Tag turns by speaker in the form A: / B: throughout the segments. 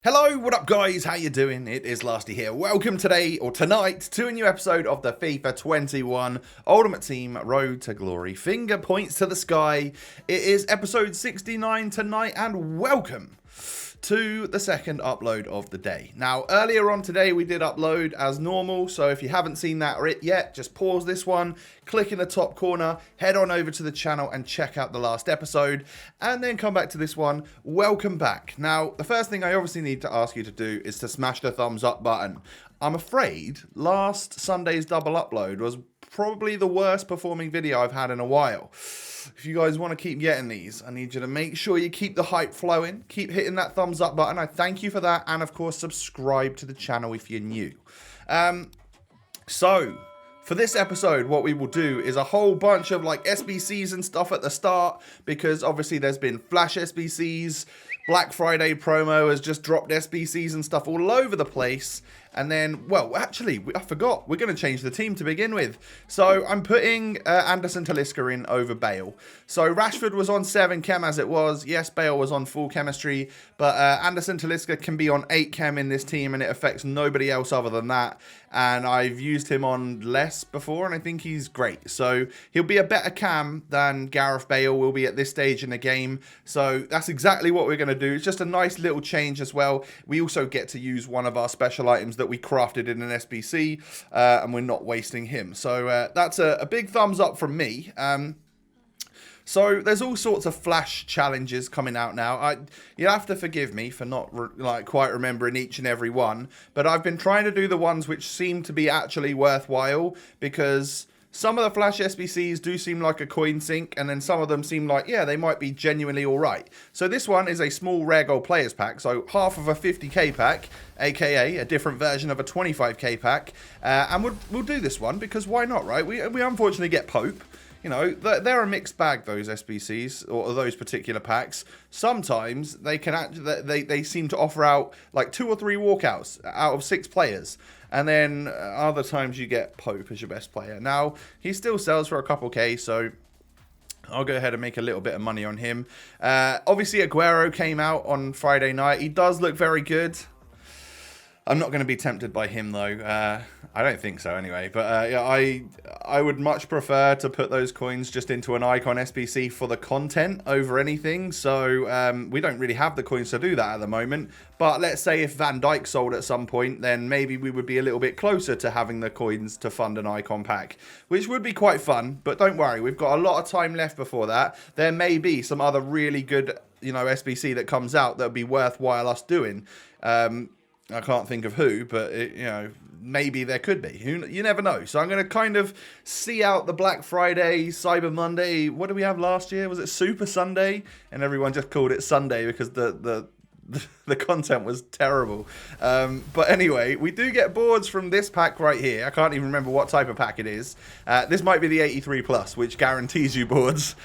A: Hello, what up guys, how you doing? It is Lasty here. Welcome today, or tonight, to a new episode of the FIFA 21 Ultimate Team Road to Glory. Finger points to the sky. It is episode 69 tonight, and welcome to the second upload of the day. Now, earlier on today, we did upload as normal, so if you haven't seen that yet, just pause this one, click in the top corner, head on over to the channel and check out the last episode, and then come back to this one. Welcome back. Now, the first thing I obviously need to ask you to do is to smash the thumbs up button. I'm afraid last Sunday's double upload was probably the worst performing video I've had in a while. If you guys want to keep getting these, I need you to make sure you keep the hype flowing. Keep hitting that thumbs up button. I thank you for that. And of course, subscribe to the channel if you're new. So, for this episode, what we will do is a whole bunch of like SBCs and stuff at the start. Because obviously there's been Flash SBCs. Black Friday promo has just dropped SBCs and stuff all over the place. And then, well, actually, I forgot. We're going to change the team to begin with. So I'm putting Anderson Talisca in over Bale. So Rashford was on 7 chem as it was. Yes, Bale was on full chemistry. But Anderson Talisca can be on 8 chem in this team, and it affects nobody else other than that. And I've used him on less before, and I think he's great. So he'll be a better cam than Gareth Bale will be at this stage in the game. So that's exactly what we're going to do. It's just a nice little change as well. We also get to use one of our special items that we crafted in an SBC, and we're not wasting him. So that's a big thumbs up from me. So there's all sorts of Flash challenges coming out now. You'll have to forgive me for not quite remembering each and every one, but I've been trying to do the ones which seem to be actually worthwhile, because some of the Flash SBCs do seem like a coin sink, and then some of them seem like, yeah, they might be genuinely all right. So this one is a small rare gold players pack, so half of a 50k pack, aka a different version of a 25k pack, and we'll do this one because why not, right? We unfortunately get Pope. You know, they're a mixed bag, those SBCs, or those particular packs. Sometimes they can they seem to offer out like 2 or 3 walkouts out of 6 players. And then other times you get Pope as your best player. Now, he still sells for a couple K, so I'll go ahead and make a little bit of money on him. Obviously, Aguero came out on Friday night. He does look very good. I'm not going to be tempted by him, though. I don't think so, anyway. But yeah, I would much prefer to put those coins just into an Icon SBC for the content over anything. So we don't really have the coins to do that at the moment. But let's say if Van Dijk sold at some point, then maybe we would be a little bit closer to having the coins to fund an Icon pack, which would be quite fun. But don't worry, we've got a lot of time left before that. There may be some other really good, you know, SBC that comes out that would be worthwhile us doing. I can't think of who, but you know, maybe there could be. You never know. So I'm going to kind of see out the Black Friday, Cyber Monday. What did we have last year? Was it Super Sunday? And everyone just called it Sunday because the content was terrible. But anyway, we do get boards from this pack right here. I can't even remember what type of pack it is. This might be the 83 plus, which guarantees you boards.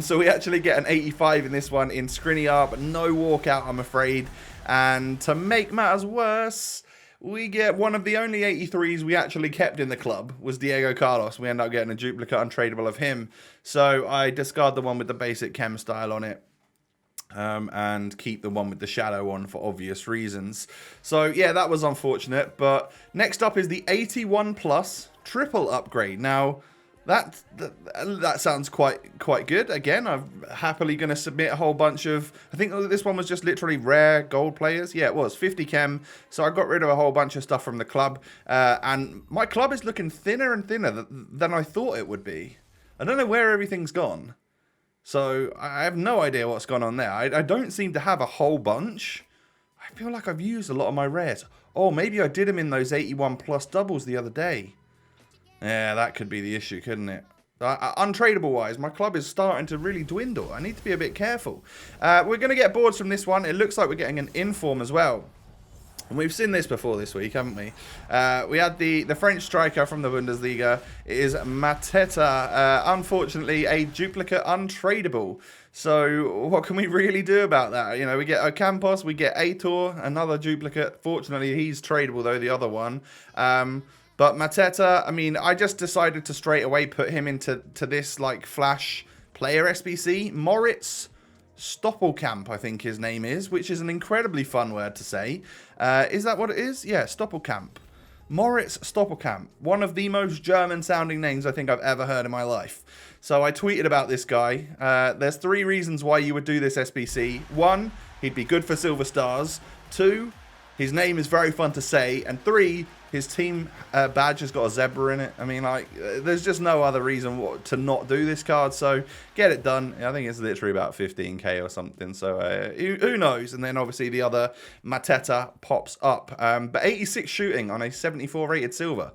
A: So we actually get an 85 in this one in Skriniar, but no walkout, I'm afraid. And to make matters worse, we get one of the only 83s we actually kept in the club was Diego Carlos. We end up getting a duplicate untradeable of him. So I discard the one with the basic chem style on it. And keep the one with the shadow on for obvious reasons. So yeah, that was unfortunate. But next up is the 81 plus triple upgrade. Now that sounds quite good. Again, I'm happily going to submit a whole bunch of, I think this one was just literally rare gold players. Yeah, it was 50 chem. So I got rid of a whole bunch of stuff from the club. And my club is looking thinner and thinner than I thought it would be. I don't know where everything's gone. So I have no idea what's gone on there. I don't seem to have a whole bunch. I feel like I've used a lot of my rares. Oh, maybe I did them in those 81 plus doubles the other day. Yeah, that could be the issue, couldn't it? Untradeable wise, my club is starting to really dwindle. I need to be a bit careful. We're going to get boards from this one. It looks like we're getting an inform as well. And we've seen this before this week, haven't we? We had the French striker from the Bundesliga. It is Mateta. Unfortunately, a duplicate untradeable. So what can we really do about that? You know, we get Ocampos, we get Aitor, another duplicate. Fortunately, he's tradable, though, the other one. But Mateta, I mean, I just decided to straight away put him into this, like, Flash player SBC. Moritz Stoppelkamp, I think his name is, which is an incredibly fun word to say. Is that what it is? Yeah, Stoppelkamp. Moritz Stoppelkamp. One of the most German-sounding names I think I've ever heard in my life. So I tweeted about this guy. There's 3 reasons why you would do this SBC. 1, he'd be good for Silver Stars. 2, his name is very fun to say. And 3, his team badge has got a zebra in it. I mean, like, there's just no other reason to not do this card. So get it done. I think it's literally about 15k or something. So who knows? And then obviously the other Mateta pops up. But 86 shooting on a 74 rated silver.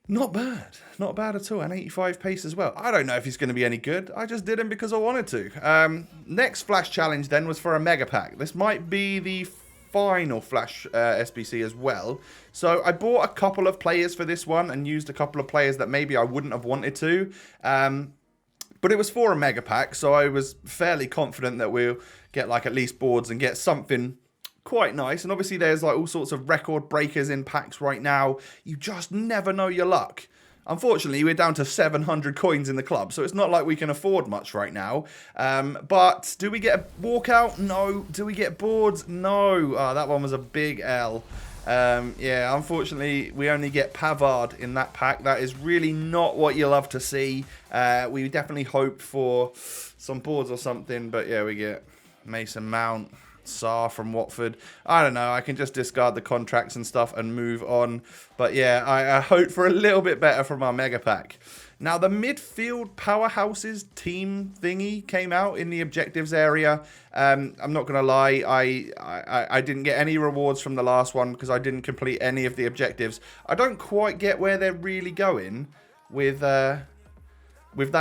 A: Not bad. Not bad at all. And 85 pace as well. I don't know if he's going to be any good. I just did him because I wanted to. Next Flash Challenge then was for a Mega Pack. This might be the final Flash SBC as well. So I bought a couple of players for this one and used a couple of players that maybe I wouldn't have wanted to. But it was for a Mega Pack. So I was fairly confident that we'll get like at least boards and get something quite nice. And obviously there's like all sorts of record breakers in packs right now. You just never know your luck. Unfortunately, we're down to 700 coins in the club, so it's not like we can afford much right now. But do we get a walkout? No. Do we get boards? No. Oh, that one was a big L. Yeah, unfortunately, we only get Pavard in that pack. That is really not what you love to see. We definitely hoped for some boards or something, but yeah, we get Mason Mount, Sooo from Watford. I don't know. I can just discard the contracts and stuff and move on. But yeah, I hope for a little bit better from our Mega Pack. Now, the midfield powerhouses team thingy came out in the objectives area. I'm not going to lie. I didn't get any rewards from the last one because I didn't complete any of the objectives. I don't quite get where they're really going with that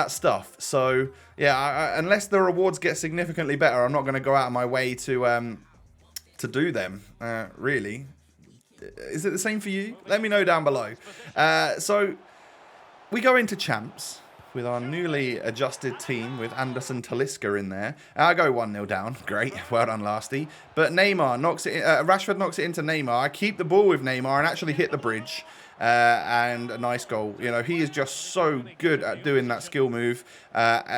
A: stuff. So yeah, unless the rewards get significantly better, I'm not going to go out of my way to do them. Really, is it the same for you? Let me know down below. So we go into champs with our newly adjusted team with Anderson Talisca in there. I go 1-0 down. Great. Well done, Lasty. But Neymar knocks it in, Rashford knocks it into Neymar. I keep the ball with Neymar and actually hit the bridge. And a nice goal. You know, he is just so good at doing that skill move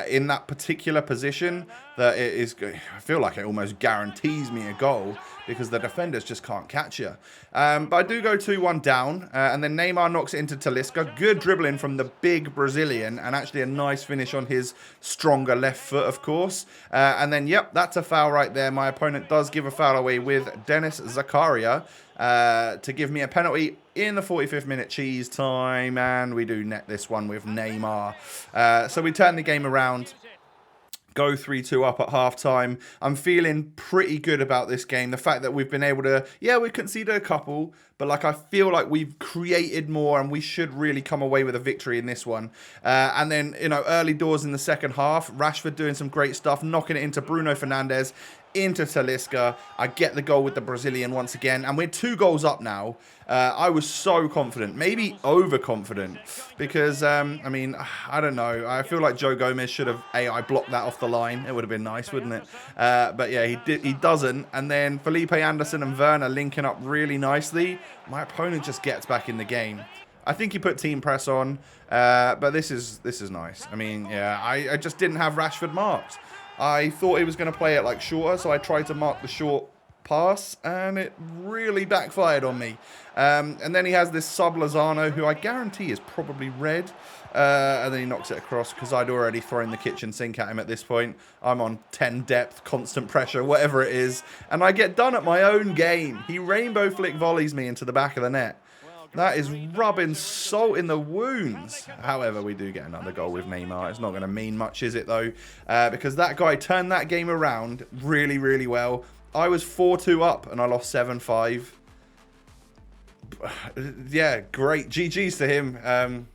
A: in that particular position that it is, I feel like it almost guarantees me a goal because the defenders just can't catch you. But I do go 2-1 down, and then Neymar knocks it into Talisca. Good dribbling from the big Brazilian, and actually a nice finish on his stronger left foot, of course. And then, yep, that's a foul right there. My opponent does give a foul away with Dennis Zakaria to give me a penalty in the 45th minute cheese time, and we do net this one with Neymar. So we turn the game around, go 3-2 up at half-time. I'm feeling pretty good about this game. The fact that we've been able to, yeah, we conceded a couple, but like I feel like we've created more and we should really come away with a victory in this one. And then, you know, early doors in the second half, Rashford doing some great stuff, knocking it into Bruno Fernandes, into Talisca. I get the goal with the Brazilian once again, and we're 2 goals up now. I was so confident, maybe overconfident, because I mean, I don't know. I feel like Joe Gomez should have AI blocked that off the line. It would have been nice, wouldn't it? But yeah, he doesn't. And then Felipe Anderson and Werner linking up really nicely. My opponent just gets back in the game. I think he put team press on, but this is nice. I mean, yeah, I just didn't have Rashford marked. I thought he was going to play it like shorter, so I tried to mark the short pass, and it really backfired on me. And then he has this sub Lozano, who I guarantee is probably red, and then he knocks it across because I'd already thrown the kitchen sink at him at this point. I'm on 10 depth, constant pressure, whatever it is, and I get done at my own game. He rainbow flick volleys me into the back of the net. That is rubbing salt in the wounds. However, we do get another goal with Neymar. It's not going to mean much, is it, though? Because that guy turned that game around really, really well. I was 4-2 up, and I lost 7-5. Yeah, great. GG's to him.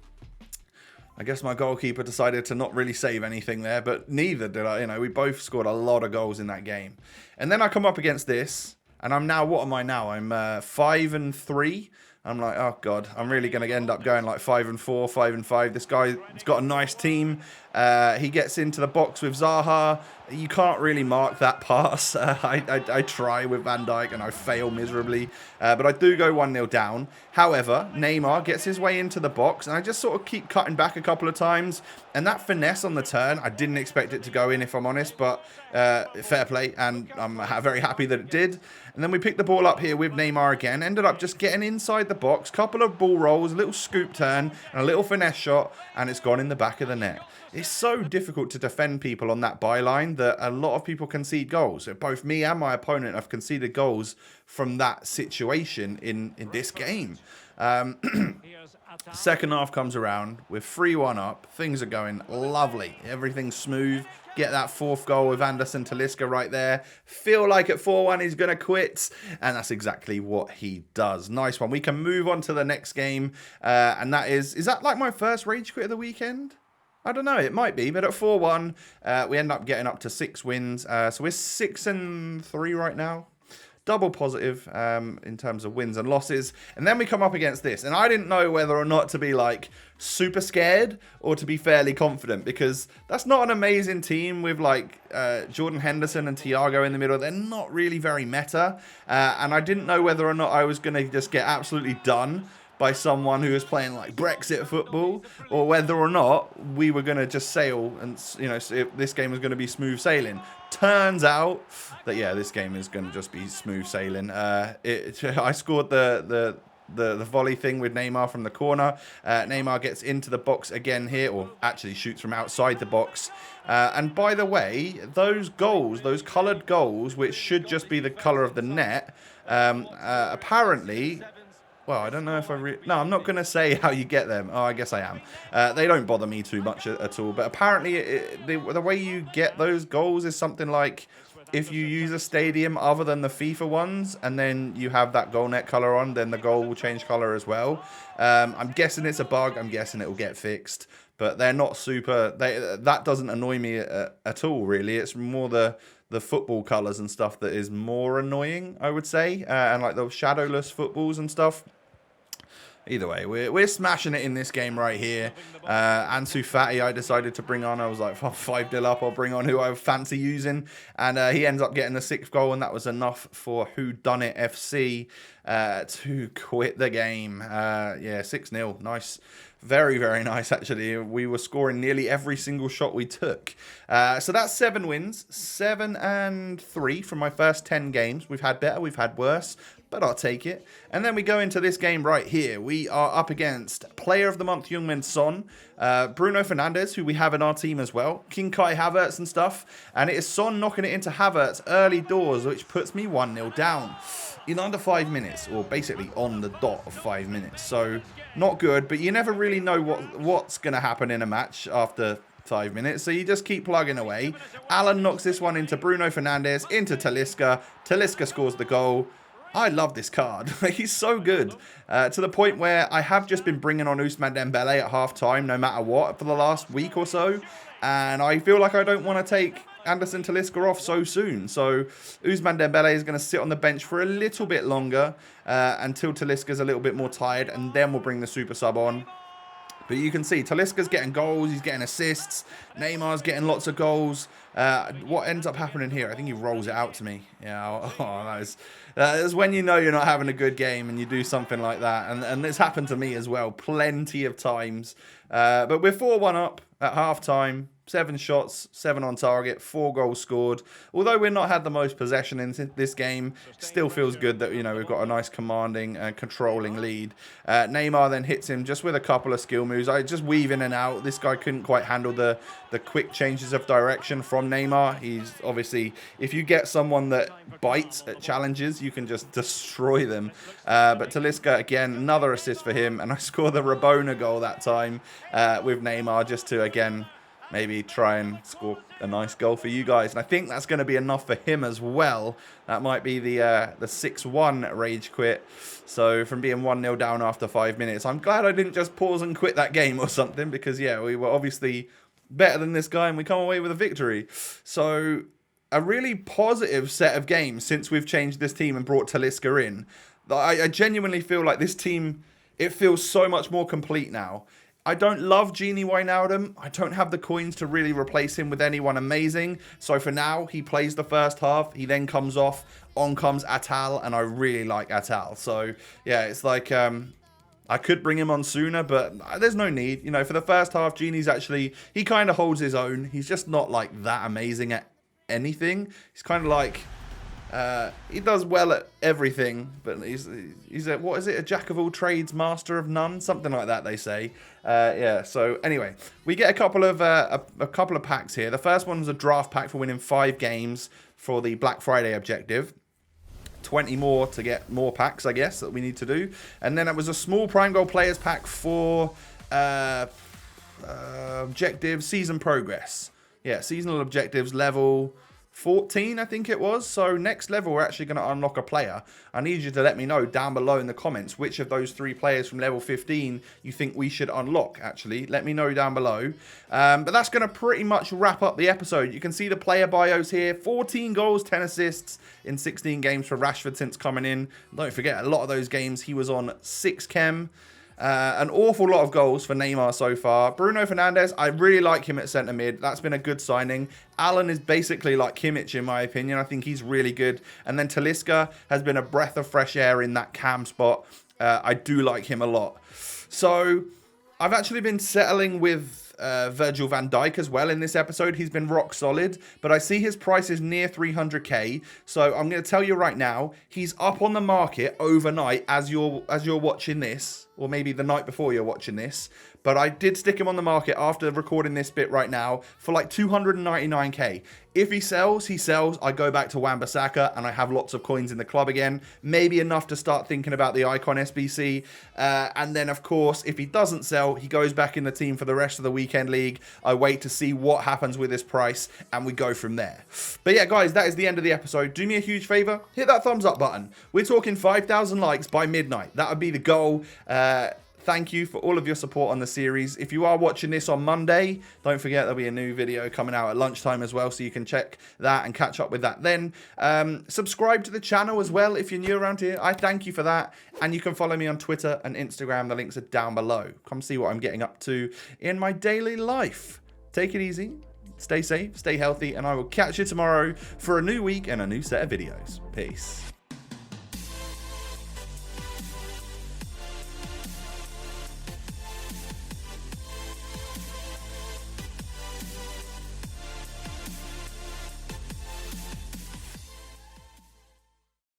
A: I guess my goalkeeper decided to not really save anything there, but neither did I. You know, we both scored a lot of goals in that game. And then I come up against this, and I'm now, what am I now? I'm 5-3. I'm like, oh, God, I'm really going to end up going like 5-4, 5-5. This guy's got a nice team. He gets into the box with Zaha, You can't really mark that pass. I try with Van Dijk and I fail miserably. But I do go 1-0 down. However, Neymar gets his way into the box and I just sort of keep cutting back a couple of times. And that finesse on the turn, I didn't expect it to go in if I'm honest. But fair play, and I'm very happy that it did. And then we picked the ball up here with Neymar again. Ended up just getting inside the box. Couple of ball rolls, a little scoop turn and a little finesse shot. And it's gone in the back of the net. It's so difficult to defend people on that byline that a lot of people concede goals. Both me and my opponent have conceded goals from that situation in this game. Second half comes around. We're 3-1 up. Things are going lovely. Everything's smooth. Get that fourth goal with Anderson Talisca right there. Feel like at 4-1 he's going to quit. And that's exactly what he does. Nice one. We can move on to the next game. And that is that like my first rage quit of the weekend? I don't know, it might be, but at 4-1, we end up getting up to 6 wins. So we're 6-3 right now. Double positive in terms of wins and losses. And then we come up against this. And I didn't know whether or not to be like super scared or to be fairly confident, because that's not an amazing team with like Jordan Henderson and Thiago in the middle. They're not really very meta. And I didn't know whether or not I was going to just get absolutely done by someone who was playing like Brexit football, or whether or not we were going to just sail and, you know, this game was going to be smooth sailing. Turns out that, yeah, this game is going to just be smooth sailing. I scored the volley thing with Neymar from the corner. Neymar gets into the box again here, or actually shoots from outside the box. And by the way, those goals, those coloured goals, which should just be the colour of the net, apparently... Well, I don't know if no, I'm not going to say how you get them. Oh, I guess I am. They don't bother me too much at all. But apparently, the way you get those goals is something like if you use a stadium other than the FIFA ones, and then you have that goal net colour on, then the goal will change colour as well. I'm guessing it's a bug. I'm guessing it will get fixed. But they're not super... that doesn't annoy me at all, really. It's more the football colours and stuff that is more annoying, I would say. And like the shadowless footballs and stuff. Either way, we're smashing it in this game right here. Ansu Fati I decided to bring on. I was like, 5-0 up, I'll bring on who I fancy using. And he ends up getting the 6th goal, and that was enough for Whodunit FC to quit the game. Yeah, 6-0. Nice. Very, very nice, actually. We were scoring nearly every single shot we took. So that's 7 wins. 7-3 from my first 10 games. We've had better, we've had worse, but I'll take it. And then we go into this game right here. We are up against Player of the Month Heung-min Son, Bruno Fernandes, who we have in our team as well, King Kai Havertz and stuff. And it is Son knocking it into Havertz early doors, which puts me 1-0 down in under 5 minutes, or basically on the dot of 5 minutes. So not good, but you never really know what's going to happen in a match after 5 minutes, so you just keep plugging away. Alan knocks this one into Bruno Fernandes, into Talisca. Talisca scores the goal. I love this card. He's so good. To the point where I have just been bringing on Ousmane Dembele at half-time, no matter what, for the last week or so. And I feel like I don't want to take Anderson Talisca off so soon. So Ousmane Dembele is going to sit on the bench for a little bit longer until Talisca's a little bit more tired, and then we'll bring the super sub on. But you can see Talisca's getting goals, he's getting assists, Neymar's getting lots of goals. What ends up happening here? I think he rolls it out to me. Yeah, that is when you know you're not having a good game and you do something like that. And it's happened to me as well, plenty of times. But we're 4-1 up at half-time. 7 shots, 7 on target, 4 goals scored. Although we've not had the most possession in this game, still feels good that, you know, we've got a nice commanding and controlling lead. Neymar then hits him just with a couple of skill moves. I just weave in and out. This guy couldn't quite handle the quick changes of direction from Neymar. He's obviously, if you get someone that bites at challenges, you can just destroy them. But Talisca, again, another assist for him. And I score the Rabona goal that time with Neymar just to, again, maybe try and score a nice goal for you guys. And I think that's going to be enough for him as well. That might be the 6-1 rage quit. So from being 1-0 down after 5 minutes, I'm glad I didn't just pause and quit that game or something. Because, yeah, we were obviously better than this guy and we come away with a victory. So a really positive set of games since we've changed this team and brought Talisca in. I genuinely feel like this team, it feels so much more complete now. I don't love Genie Wijnaldum. I don't have the coins to really replace him with anyone amazing. So for now, he plays the first half. He then comes off. On comes Atal, and I really like Atal. So yeah, it's like I could bring him on sooner, but there's no need. You know, for the first half, Genie's actually, he kind of holds his own. He's just not like that amazing at anything. He's kind of like, he does well at everything, but he's a, what is it, a jack of all trades, master of none, something like that they say. Yeah. So anyway, we get a couple of packs here. The first one was a draft pack for winning 5 games for the Black Friday objective. 20 more to get more packs, I guess, that we need to do. And then it was a small Prime Gold Players pack for objective season progress. Yeah, seasonal objectives level 14, I think it was. So next level, we're actually going to unlock a player. I need you to let me know down below in the comments which of those 3 players from level 15 you think we should unlock, actually. Let me know down below. But that's going to pretty much wrap up the episode. You can see the player bios here. 14 goals, 10 assists in 16 games for Rashford since coming in. Don't forget, a lot of those games he was on 6 chem. An awful lot of goals for Neymar so far. Bruno Fernandes, I really like him at centre mid. That's been a good signing. Alan is basically like Kimmich in my opinion. I think he's really good. And then Talisca has been a breath of fresh air in that cam spot. I do like him a lot. So I've actually been settling with Virgil van Dijk as well in this episode. He's been rock solid, but I see his price is near 300k. So I'm going to tell you right now, he's up on the market overnight as you're watching this, or maybe the night before you're watching this. But I did stick him on the market after recording this bit right now for like 299k. If he sells, he sells. I go back to Wan-Bissaka and I have lots of coins in the club again. Maybe enough to start thinking about the Icon SBC. And then, of course, if he doesn't sell, he goes back in the team for the rest of the weekend league. I wait to see what happens with his price and we go from there. But yeah, guys, that is the end of the episode. Do me a huge favor. Hit that thumbs up button. We're talking 5,000 likes by midnight. That would be the goal. Thank you for all of your support on the series. If you are watching this on Monday, don't forget there'll be a new video coming out at lunchtime as well, so you can check that and catch up with that then. Subscribe to the channel as well if you're new around here. I thank you for that. And you can follow me on Twitter and Instagram. The links are down below. Come see what I'm getting up to in my daily life. Take it easy, stay safe, stay healthy, and I will catch you tomorrow for a new week and a new set of videos. Peace.